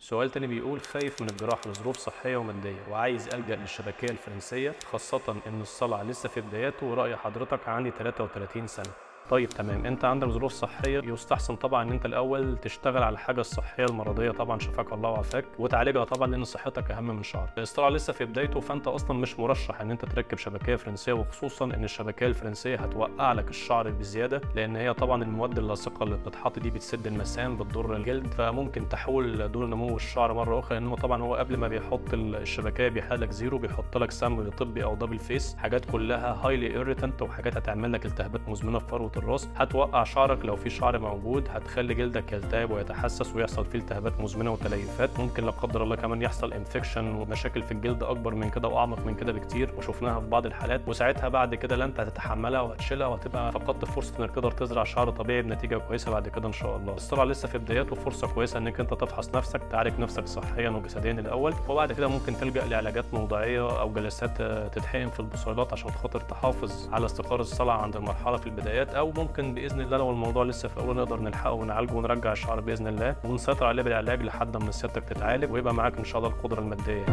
سؤال تاني بيقول خايف من الجراحة لظروف صحية ومادية وعايز ألجأ للشبكية الفرنسية، خاصة إن الصلع لسه في بداياته ورأي حضرتك عندي 33 سنة. طيب تمام، انت عندك ظروف صحيه، يستحسن طبعا ان انت الاول تشتغل على الحاجه الصحيه المرضيه، طبعا شفاك الله وعافاك، وتعالجها طبعا لان صحتك اهم من شعرك. الاصطلاع لسه في بدايته، فانت اصلا مش مرشح ان انت تركب شبكيه فرنسيه، وخصوصا ان الشبكيه الفرنسيه هتوقع لك الشعر بزياده، لان هي طبعا المواد اللاصقه اللي بتتحط دي بتسد المسام، بتضر الجلد، فممكن تحول دون نمو الشعر مره اخرى. لانه طبعا هو قبل ما بيحط الشبكيه بيحط لك زيرو، بيحط لك سم طبي او دبل فيس، حاجات كلها هايلي ايريتنت، وحاجات هتعمل لك التهابات مزمنه في فروه الراس، هتوقع شعرك لو في شعر موجود، هتخلي جلدك يلتهب ويتحسس ويحصل فيه التهابات مزمنه وتليفات، ممكن لا قدر الله كمان يحصل انفكشن ومشاكل في الجلد اكبر من كده واعمق من كده بكتير، وشفناها في بعض الحالات. وساعتها بعد كده لا انت هتتحملها وهتشيلها، وهتبقى فقدت فرصه انك تقدر تزرع شعر طبيعي بنتيجه كويسه بعد كده ان شاء الله. الصلع لسه في بداياته، فرصه كويسه انك انت تفحص نفسك، تعالج نفسك صحيا وجسديا الاول، وبعد كده ممكن تلجا لعلاجات موضعيه او جلسات تتحقن في البصيلات عشان خاطر تحافظ على استقرار الصلع عند المرحله في البدايات، او ممكن باذن الله لو الموضوع لسه في اوله نقدر نلحقه ونعالجه ونرجع الشعر باذن الله، ونسيطر عليه بالعلاج لحد ما سيادتك تتعالج ويبقى معاك ان شاء الله القدره الماديه.